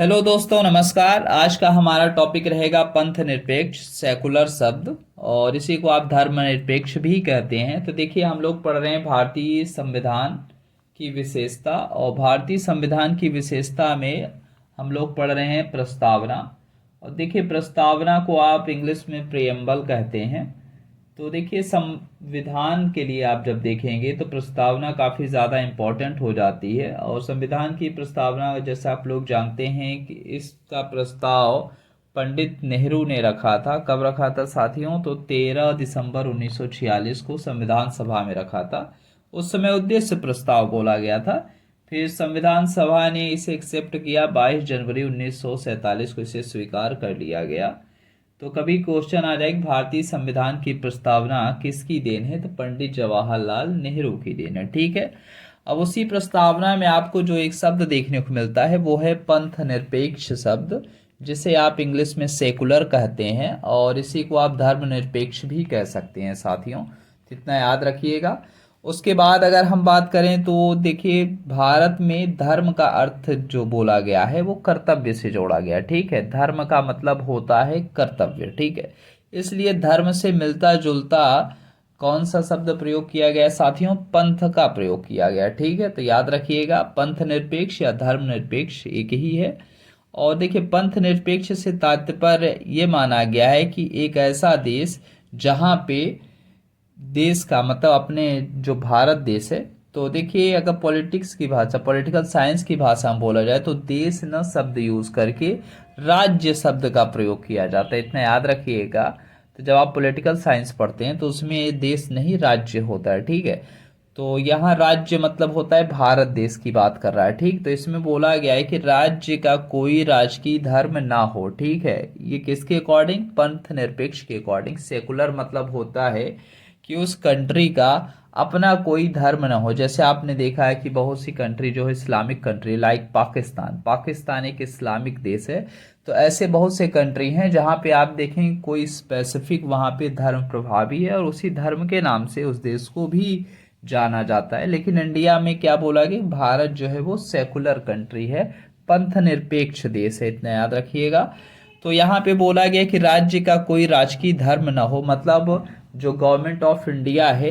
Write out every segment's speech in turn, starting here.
Hello दोस्तों, नमस्कार। आज का हमारा टॉपिक रहेगा पंथ निरपेक्ष सेकुलर शब्द, और इसी को आप धर्मनिरपेक्ष भी कहते हैं। तो देखिए, हम लोग पढ़ रहे हैं भारतीय संविधान की विशेषता, और भारतीय संविधान की विशेषता में हम लोग पढ़ रहे हैं प्रस्तावना। और देखिए, प्रस्तावना को आप इंग्लिश में प्रेम्बल कहते हैं। तो देखिए, संविधान के लिए आप जब देखेंगे तो प्रस्तावना काफ़ी ज़्यादा इम्पोर्टेंट हो जाती है। और संविधान की प्रस्तावना, जैसे आप लोग जानते हैं कि इसका प्रस्ताव पंडित नेहरू ने रखा था। कब रखा था साथियों? तो 13 दिसंबर 1946 को संविधान सभा में रखा था। उस समय उद्देश्य प्रस्ताव बोला गया था। फिर संविधान सभा ने इसे एक्सेप्ट किया। 22 जनवरी 1947 को इसे स्वीकार कर लिया गया। तो कभी क्वेश्चन आ जाए कि भारतीय संविधान की प्रस्तावना किसकी देन है, तो पंडित जवाहरलाल नेहरू की देन है। ठीक है। अब उसी प्रस्तावना में आपको जो एक शब्द देखने को मिलता है वो है पंथ निरपेक्ष शब्द, जिसे आप इंग्लिश में सेकुलर कहते हैं, और इसी को आप धर्मनिरपेक्ष भी कह सकते हैं साथियों। इतना याद रखिएगा। उसके बाद अगर हम बात करें तो देखिए, भारत में धर्म का अर्थ जो बोला गया है वो कर्तव्य से जोड़ा गया। ठीक है। धर्म का मतलब होता है कर्तव्य। ठीक है। इसलिए धर्म से मिलता जुलता कौन सा शब्द प्रयोग किया गया है साथियों? पंथ का प्रयोग किया गया। ठीक है। तो याद रखिएगा, पंथ निरपेक्ष या धर्म निरपेक्ष एक ही है। और देखिए, पंथ निरपेक्ष से तात्पर्य ये माना गया है कि एक ऐसा देश जहाँ पे देश का मतलब अपने जो भारत देश है, तो देखिए, अगर पॉलिटिक्स की भाषा, पॉलिटिकल साइंस की भाषा में बोला जाए तो देश न शब्द यूज करके राज्य शब्द का प्रयोग किया जाता है। इतना याद रखिएगा। तो जब आप पॉलिटिकल साइंस पढ़ते हैं तो उसमें देश नहीं राज्य होता है। ठीक है। तो यहाँ राज्य मतलब होता है भारत देश की बात कर रहा है। ठीक। तो इसमें बोला गया है कि राज्य का कोई राजकीय धर्म ना हो। ठीक है। ये किसके अकॉर्डिंग? पंथ निरपेक्ष के अकॉर्डिंग। सेकुलर मतलब होता है कि उस कंट्री का अपना कोई धर्म ना हो। जैसे आपने देखा है कि बहुत सी कंट्री जो है इस्लामिक कंट्री, लाइक पाकिस्तान एक इस्लामिक देश है। तो ऐसे बहुत से कंट्री हैं जहाँ पे आप देखें कोई स्पेसिफिक वहाँ पे धर्म प्रभावी है, और उसी धर्म के नाम से उस देश को भी जाना जाता है। लेकिन इंडिया में क्या बोला गया? भारत जो है वो सेकुलर कंट्री है, पंथ निरपेक्ष देश है। इतना याद रखिएगा। तो यहाँ पे बोला गया कि राज्य का कोई राजकीय धर्म ना हो, मतलब जो गवर्नमेंट ऑफ इंडिया है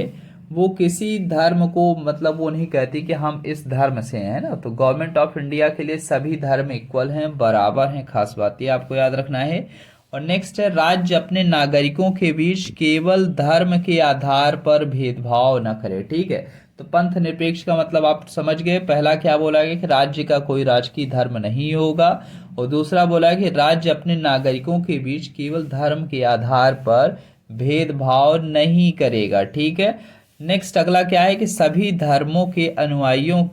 वो किसी धर्म को, मतलब वो नहीं कहती कि हम इस धर्म से हैं ना। तो गवर्नमेंट ऑफ इंडिया के लिए सभी धर्म इक्वल हैं, बराबर हैं। खास बात ये आपको याद रखना है। और नेक्स्ट है, राज्य अपने नागरिकों के बीच केवल धर्म के आधार पर भेदभाव न करे। ठीक है। तो पंथ निरपेक्ष का मतलब आप समझ गए। पहला क्या बोला गया कि राज्य का कोई राजकीय धर्म नहीं होगा, और दूसरा बोला कि राज्य अपने नागरिकों के बीच केवल धर्म के आधार पर भेदभाव नहीं करेगा। ठीक है। नेक्स्ट अगला क्या है कि सभी धर्मों के अनुयायियों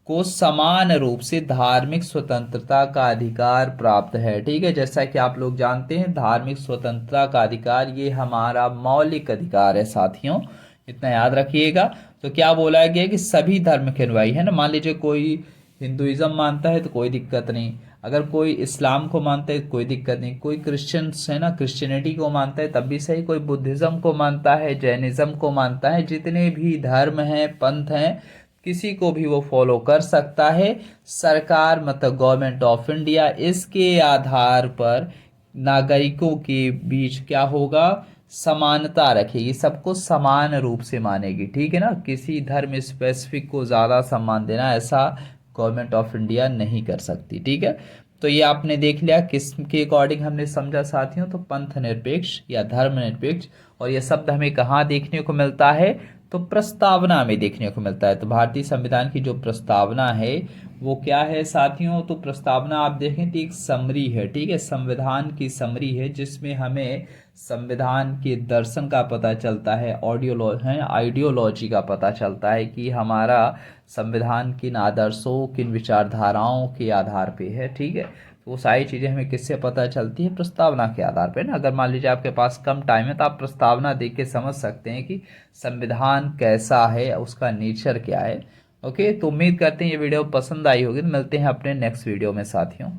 को समान रूप से धार्मिक स्वतंत्रता का अधिकार प्राप्त है। ठीक है। जैसा कि आप लोग जानते हैं, धार्मिक स्वतंत्रता का अधिकार ये हमारा मौलिक अधिकार है साथियों। इतना याद रखिएगा। तो क्या बोला गया कि सभी धर्म के अनुयायी है ना। मान लीजिए कोई हिंदुइज्म मानता है तो कोई दिक्कत नहीं, अगर कोई इस्लाम को मानता है तो कोई दिक्कत नहीं, कोई क्रिश्चियंस है ना, क्रिश्चियनिटी को मानता है तब भी सही, कोई बुद्धिज्म को मानता है, जैनिज्म को मानता है, जितने भी धर्म हैं, पंथ हैं, किसी को भी वो फॉलो कर सकता है। सरकार मतलब गवर्नमेंट ऑफ इंडिया इसके आधार पर नागरिकों के बीच क्या होगा? समानता रखेगी, सबको समान रूप से मानेगी। ठीक है ना। किसी धर्म स्पेसिफिक को ज़्यादा सम्मान देना, ऐसा गवर्नमेंट ऑफ इंडिया नहीं कर सकती। ठीक है। तो ये आपने देख लिया किस के अकॉर्डिंग हमने समझा साथियों। तो पंथ निरपेक्ष या धर्म निरपेक्ष। और ये शब्द हमें कहाँ देखने को मिलता है? तो प्रस्तावना में देखने को मिलता है। तो भारतीय संविधान की जो प्रस्तावना है वो क्या है साथियों? तो प्रस्तावना आप देखें तो एक समरी है। ठीक है। संविधान की समरी है, जिसमें हमें संविधान के दर्शन का पता चलता है, आइडियोलॉजी का पता चलता है कि हमारा संविधान किन आदर्शों, किन विचारधाराओं के आधार पे है। ठीक है। तो वो सारी चीज़ें हमें किससे पता चलती है? प्रस्तावना के आधार पे ना। अगर मान लीजिए आपके पास कम टाइम है तो आप प्रस्तावना देख के समझ सकते हैं कि संविधान कैसा है, उसका नेचर क्या है। ओके। तो उम्मीद करते हैं ये वीडियो पसंद आई होगी। तो मिलते हैं अपने नेक्स्ट वीडियो में साथियों।